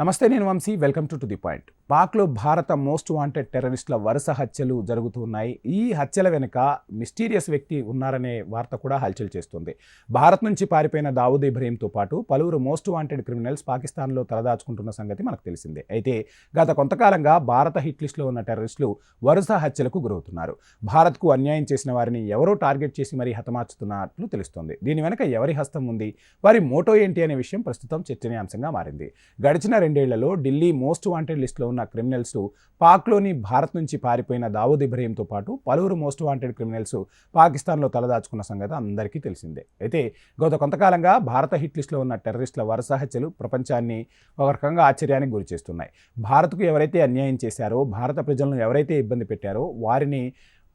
నమస్తే, నేను Vamshi. Welcome to the point. పాక్లో భారత మోస్ట్ వాంటెడ్ టెర్రరిస్టుల వరుస హత్యలు జరుగుతున్నాయి. ఈ హత్యల వెనుక మిస్టీరియస్ వ్యక్తి ఉన్నారనే వార్త కూడా హల్చల్ చేస్తుంది. భారత్ నుంచి పారిపోయిన దావూద్ ఇబ్రహీంతో పాటు పలువురు మోస్ట్ వాంటెడ్ క్రిమినల్స్ పాకిస్తాన్లో తలదాచుకుంటున్న సంగతి మనకు తెలిసిందే. అయితే గత కొంతకాలంగా భారత హిట్ లిస్టులో ఉన్న టెర్రరిస్టులు వరుస హత్యలకు గురవుతున్నారు. భారత్కు అన్యాయం చేసిన వారిని ఎవరో టార్గెట్ చేసి మరీ హతమార్చుతున్నట్లు తెలుస్తోంది. దీని వెనుక ఎవరి హస్తం ఉంది, వారి మోటో ఏంటి అనే విషయం ప్రస్తుతం చర్చనీయాంశంగా మారింది. గడిచిన 2 ఏళ్లలో ఢిల్లీ మోస్ట్ వాంటెడ్ లిస్టులో ఉన్న క్రిమినల్స్ పాక్లోని భారత్ నుంచి పారిపోయిన దావూద్ ఇబ్రహీంతో పాటు పలువురు మోస్ట్ వాంటెడ్ క్రిమినల్స్ పాకిస్తాన్లో తలదాచుకున్న సంగతి అందరికీ తెలిసిందే. అయితే గత కొంతకాలంగా భారత హిట్ లిస్టులో ఉన్న టెర్రరిస్టుల వరుస హత్యలు ప్రపంచాన్ని ఒక రకంగా ఆశ్చర్యానికి గురి చేస్తున్నాయి. భారత్కు ఎవరైతే అన్యాయం చేశారో, భారత ప్రజలను ఎవరైతే ఇబ్బంది పెట్టారో వారిని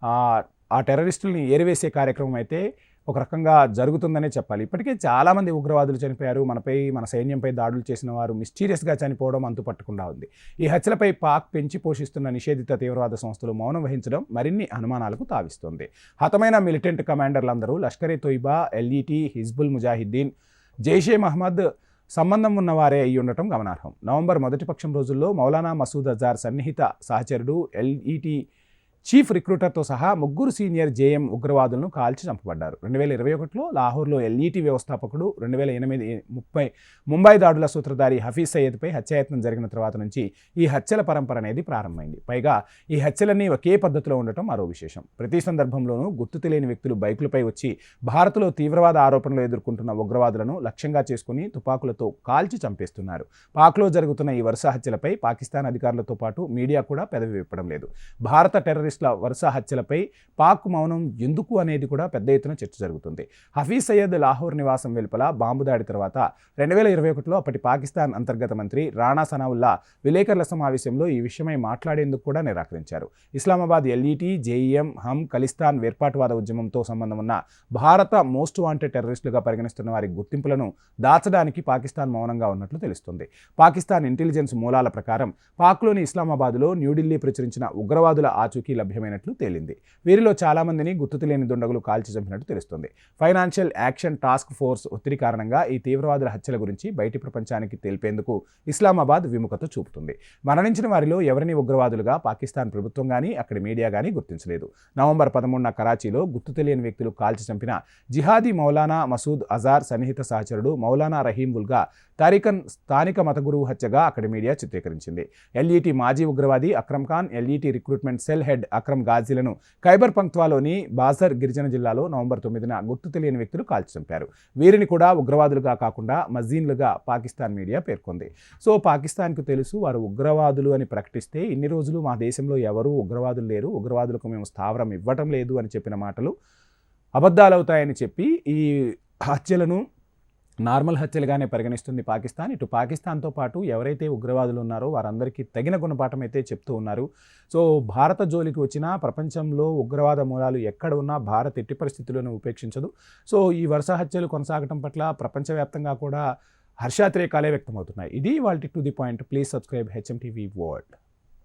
ఆ టెర్రరిస్టుల్ని ఏరివేసే కార్యక్రమం అయితే ఒక రకంగా జరుగుతుందనే చెప్పాలి. ఇప్పటికే చాలామంది ఉగ్రవాదులు చనిపోయారు. మన సైన్యంపై దాడులు చేసిన వారు మిస్టీరియస్గా చనిపోవడం అంతుపట్టకుండా ఉంది. ఈ హత్యలపై పాక్ పెంచి పోషిస్తున్న నిషేధిత తీవ్రవాద సంస్థలు మౌనం వహించడం మరిన్ని అనుమానాలకు తావిస్తోంది. హతమైన మిలిటెంట్ కమాండర్లందరూ లష్కరే తోయిబా, ఎల్ఈటీ, హిజ్బుల్ ముజాహిద్దీన్, జైషే మహమ్మద్ సంబంధం ఉన్నవారే అయి ఉండటం గమనార్హం. నవంబర్ మొదటి పక్షం రోజుల్లో మౌలానా మసూద్ అజార్ సన్నిహిత సహచరుడు, ఎల్ఈటీ చీఫ్ రిక్రూటర్తో సహా 3 సీనియర్ జేఎం ఉగ్రవాదులను కాల్చి చంపబడ్డారు. 2021లో లాహోర్లో ఎల్ఈటీ వ్యవస్థాపకుడు, 2008 ముంబై దాడుల సూత్రధారి హఫీజ్ సయ్యద్పై హత్యాయత్నం జరిగిన తర్వాత నుంచి ఈ హత్యల పరంపర అనేది ప్రారంభమైంది. పైగా ఈ హత్యలన్నీ ఒకే పద్ధతిలో ఉండటం మరో విశేషం. ప్రతి సందర్భంలోనూ గుర్తు తెలియని వ్యక్తులు బైకులపై వచ్చి భారత్లో తీవ్రవాద ఆరోపణలు ఎదుర్కొంటున్న ఉగ్రవాదులను లక్ష్యంగా చేసుకుని తుపాకులతో కాల్చి చంపేస్తున్నారు. పాక్లో జరుగుతున్న ఈ వరుస హత్యలపై పాకిస్తాన్ అధికారులతో పాటు మీడియా కూడా పెదవి విప్పడం లేదు. భారత టెర్రరిస్టుల వరుస హత్యలపై పాక్ మౌనం ఎందుకు అనేది కూడా పెద్ద ఎత్తున చర్చ జరుగుతుంది. హఫీజ్ సయ్యద్ లాహోర్ నివాసం వెలుపల బాంబు దాడి తర్వాత 2021లో అప్పటి పాకిస్తాన్ అంతర్గత మంత్రి రాణా సనావుల్లా విలేకరుల సమావేశంలో ఈ విషయమై మాట్లాడేందుకు కూడా నిరాకరించారు. ఇస్లామాబాద్ ఎల్ఈటీ, జేఈఎం, హమ్, ఖలిస్తాన్ వేర్పాటువాద ఉద్యమంతో సంబంధం ఉన్న భారత మోస్ట్ వాంటెడ్ టెర్రరిస్టులుగా పరిగణిస్తున్న వారి గుర్తింపులను దాచడానికి పాకిస్తాన్ మౌనంగా ఉన్నట్లు తెలుస్తుంది. పాకిస్తాన్ ఇంటెలిజెన్స్ మూలాల ప్రకారం పాక్లోని ఇస్లామాబాద్లో న్యూఢిల్లీ ప్రచురించిన ఉగ్రవాదుల ఆచూకీ లభ్యమైనట్లు తేలింది. వీరిలో చాలామందిని గుర్తు తెలియని దుండగులు కాల్చి చంపినట్టు తెలుస్తుంది. ఫైనాన్షియల్ యాక్షన్ టాస్క్ ఫోర్స్ ఒత్తిడి కారణంగా ఈ తీవ్రవాదుల హత్యల గురించి బయటి ప్రపంచానికి తెలిపేందుకు ఇస్లామాబాద్ విముఖత చూపుతుంది. మరణించిన వారిలో ఎవరిని ఉగ్రవాదులుగా పాకిస్తాన్ ప్రభుత్వం కానీ అక్కడి మీడియా కానీ గుర్తించలేదు. నవంబర్ 13న కరాచీలో గుర్తు తెలియని వ్యక్తులు కాల్చి చంపిన జిహాదీ మౌలానా మసూద్ అజార్ సన్నిహిత సహచరుడు మౌలానా రహీం ఉల్గా తారికన్ స్థానిక మత గురువు హత్యగా అక్కడి మీడియా చిత్రీకరించింది. ఎల్ఈటీ మాజీ ఉగ్రవాది Akram Khan, LET recruitment cell head Akram గాజీలను ఖైబర్ పంక్త్వాలోని బాజర్ గిరిజన జిల్లాలో నవంబర్ 9న గుర్తు తెలియని వ్యక్తులు కాల్చి చంపారు. వీరిని కూడా ఉగ్రవాదులుగా కాకుండా మజీన్లుగా పాకిస్తాన్ మీడియా పేర్కొంది. సో పాకిస్తాన్కు తెలుసు వారు ఉగ్రవాదులు అని ప్రకటిస్తే ఇన్ని రోజులు మా దేశంలో ఎవరూ ఉగ్రవాదులు లేరు, ఉగ్రవాదులకు మేము స్థావరం ఇవ్వటం లేదు అని చెప్పిన మాటలు అబద్ధాలవుతాయని చెప్పి ఈ హత్యలను నార్మల్ హత్యలుగానే పరిగణిస్తుంది పాకిస్తాన్. ఇటు పాకిస్తాన్తో పాటు ఎవరైతే ఉగ్రవాదులు ఉన్నారో వారందరికీ తగిన గుణపాఠం అయితే చెప్తూ ఉన్నారు. సో భారత జోలికి వచ్చినా ప్రపంచంలో ఉగ్రవాద మూలాలు ఎక్కడ ఉన్నా భారత్ ఎట్టి పరిస్థితుల్లోనూ ఉపేక్షించదు. సో ఈ వరుస హత్యలు కొనసాగటం పట్ల ప్రపంచవ్యాప్తంగా కూడా హర్షాతిరేకాలే వ్యక్తమవుతున్నాయి. ఇది వాళ్ళ to the point. Please subscribe HM TV world.